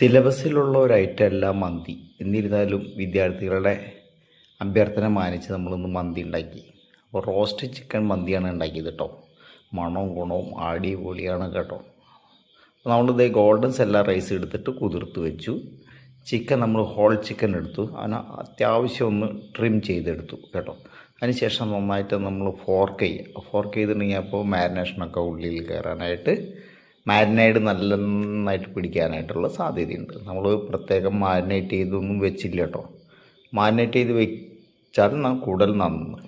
സിലബസിലുള്ള ഒരു ഐറ്റം അല്ല മന്തി. എന്നിരുന്നാലും വിദ്യാർത്ഥികളുടെ അഭ്യർത്ഥന മാനിച്ച് നമ്മളിന്ന് മന്തി ഉണ്ടാക്കി. അപ്പോൾ റോസ്റ്റ് ചിക്കൻ മന്തിയാണ് ഉണ്ടാക്കിയത് കേട്ടോ. മണവും ഗുണവും അടിപൊളിയാണ് കേട്ടോ. അപ്പോൾ നമ്മളിത് ഗോൾഡൻ സെല്ല റൈസ് എടുത്തിട്ട് കുതിർത്ത് വെച്ചു. ചിക്കൻ നമ്മൾ ഹോൾ ചിക്കൻ എടുത്തു, അതിന് അത്യാവശ്യം ഒന്ന് ട്രിം ചെയ്തെടുത്തു കേട്ടോ. അതിനുശേഷം നന്നായിട്ട് നമ്മൾ ഫോർക്ക് ചെയ്തിട്ടുണ്ടെങ്കിൽ അപ്പോൾ മാരിനേഷനൊക്കെ ഉള്ളിൽ കയറാനായിട്ട് മാരിനേറ്റ് നന്നായിട്ട് പിടിക്കാനായിട്ടുള്ള സാധ്യതയുണ്ട്. നമ്മൾ പ്രത്യേകം മാരിനേറ്റ് ചെയ്തൊന്നും വെച്ചില്ല കേട്ടോ. മാരിനേറ്റ് ചെയ്ത് വെച്ചാൽ കൂടുതൽ നന്ന്.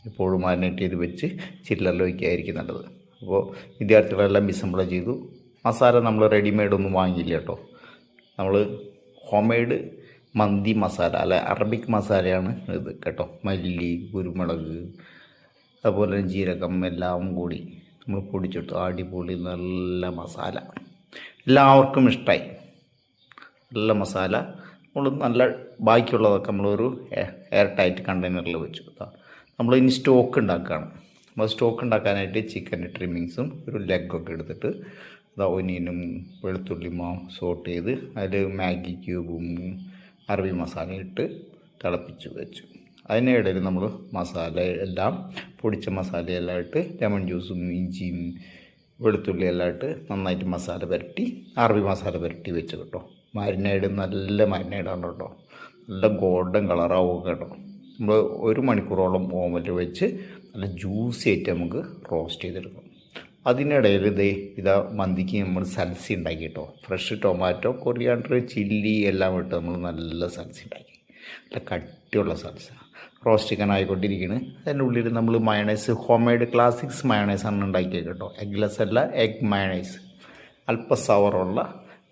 എപ്പോഴും മാരിനേറ്റ് ചെയ്ത് വെച്ച് ചില്ലറിൽ വയ്ക്കായിരിക്കും നല്ലത്. അപ്പോൾ വിദ്യാർത്ഥികളെല്ലാം അസംബിൾ ചെയ്തു. മസാല നമ്മൾ റെഡിമെയ്ഡ് ഒന്നും വാങ്ങിയില്ല കേട്ടോ. നമ്മൾ ഹോം മെയ്ഡ് മന്തി മസാല അല്ല അറബിക് മസാലയാണ് ഇത് കേട്ടോ. മല്ലി, കുരുമുളക്, അതുപോലെ ജീരകം എല്ലാം കൂടി നമ്മൾ പൊടിച്ചിട്ടു. അടിപൊളി നല്ല മസാല, എല്ലാവർക്കും ഇഷ്ടമായി. നല്ല മസാല നമ്മൾ നല്ല ബാക്കിയുള്ളതൊക്കെ നമ്മളൊരു എയർ ടൈറ്റ് കണ്ടെയ്നറിൽ വെച്ചു. നമ്മൾ ഇനി സ്റ്റോക്ക് ഉണ്ടാക്കുകയാണ്. നമ്മൾ സ്റ്റോക്ക് ഉണ്ടാക്കാനായിട്ട് ചിക്കൻ്റെ ട്രിമ്മിങ്സും ഒരു ലെഗൊക്കെ എടുത്തിട്ട് ഒനിയനും വെളുത്തുള്ളിയും സോട്ട് ചെയ്ത് അതിൽ മാഗി ക്യൂബും അറബി മസാല ഇട്ട് തിളപ്പിച്ച് വെച്ചു. അതിനിടയിൽ നമ്മൾ മസാല എല്ലാം പൊടിച്ച മസാലയെല്ലാം ഇട്ട് ലെമൺ ജ്യൂസും ഇഞ്ചിയും വെളുത്തുള്ളി എല്ലാം ഇട്ട് നന്നായിട്ട് മസാല പുരട്ടി അറബി മസാല പുരട്ടി വെച്ച് കേട്ടോ. മാരിനേഡ് നല്ല മാരിനേഡാണ് കേട്ടോ. നല്ല ഗോൾഡൻ കളറാവും കേട്ടോ. നമ്മൾ 1 മണിക്കൂറോളം ഓവനിൽ വെച്ച് നല്ല ജ്യൂസി ആയിട്ട് നമുക്ക് റോസ്റ്റ് ചെയ്തെടുക്കും. അതിനിടയിൽ ഇതാ മന്തിക്ക് നമ്മൾ സൽസി ഉണ്ടാക്കി കേട്ടോ. ഫ്രഷ് ടൊമാറ്റോ, കൊറിയാണ്ടർ, ചില്ലി എല്ലാം ഇട്ട് നമ്മൾ നല്ല സൽസി ഉണ്ടാക്കി. നല്ല കട്ടിയുള്ള സൽസ റോസ്റ്റ് ചിക്കൻ ആയിക്കൊണ്ടിരിക്കുന്നത്. അതിൻ്റെ ഉള്ളിൽ നമ്മൾ മയണൈസ് ഹോം മെയ്ഡ് ക്ലാസിക്സ് മയണൈസാണ് ഉണ്ടാക്കിയത് കേട്ടോ. എഗ്ലെസ് അല്ല, എഗ് മയണൈസ്, അല്പ സവറുള്ള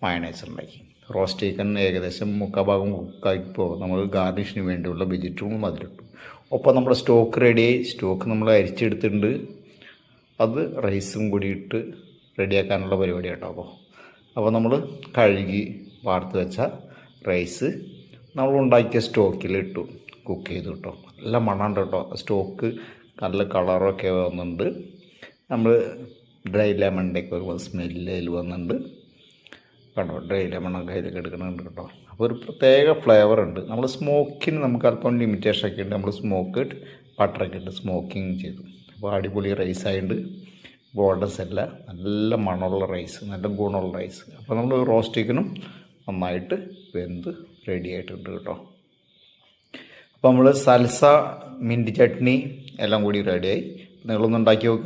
മയണൈസ് ഉണ്ടാക്കി. റോസ്റ്റ് ചിക്കൻ ഏകദേശം 3/4 ഭാഗം കുക്കായിപ്പോൾ നമ്മൾ ഗാർണിഷിന് വേണ്ടിയുള്ള വെജിറ്റബിളും അതിലിട്ടു. ഒപ്പം നമ്മുടെ സ്റ്റോക്ക് റെഡിയായി. സ്റ്റോക്ക് നമ്മൾ അരിച്ചെടുത്തിട്ടുണ്ട്. അത് റൈസും കൂടി ഇട്ട് റെഡിയാക്കാനുള്ള പരിപാടി കേട്ടോ. അപ്പോൾ നമ്മൾ കഴുകി വാർത്ത് വെച്ച റൈസ് നമ്മൾ ഉണ്ടാക്കിയ സ്റ്റോക്കിൽ ഇട്ടു കുക്ക് ചെയ്തു കേട്ടോ. നല്ല മണമുണ്ട് കേട്ടോ. സ്റ്റോക്ക് നല്ല കളറൊക്കെ വന്നിട്ടുണ്ട്. നമ്മൾ ഡ്രൈ ലെമണിൻ്റെയൊക്കെ ഒരു സ്മെല്ലിൽ വന്നിട്ടുണ്ട് കേട്ടോ. ഡ്രൈ ലെമണൊക്കെ ഇതിൽ എടുക്കുന്നുണ്ട് കേട്ടോ. അപ്പോൾ ഒരു പ്രത്യേക ഫ്ലേവർ ഉണ്ട്. നമ്മൾ സ്മോക്കിന് നമുക്ക് അല്പം ലിമിറ്റേഷനൊക്കെ ഉണ്ട്. നമ്മൾ സ്മോക്ക് ബട്ടറൊക്കെ ഇട്ട് സ്മോക്കിങ് ചെയ്തു. അപ്പോൾ അടിപൊളി റൈസായിട്ട് ഗോൾഡൻ അല്ല, നല്ല മണമുള്ള റൈസ്, നല്ല ഗുണമുള്ള റൈസ്. അപ്പോൾ നമ്മൾ റോസ്റ്റ് ചിക്കനും നന്നായിട്ട് വെന്ത് റെഡി ആയിട്ടുണ്ട് കേട്ടോ. അപ്പോൾ നമ്മൾ സൽസ, മിൻറ്റ് ചട്നി എല്ലാം കൂടി റെഡിയായി. നിങ്ങളൊന്ന് ഉണ്ടാക്കി നോക്കുക.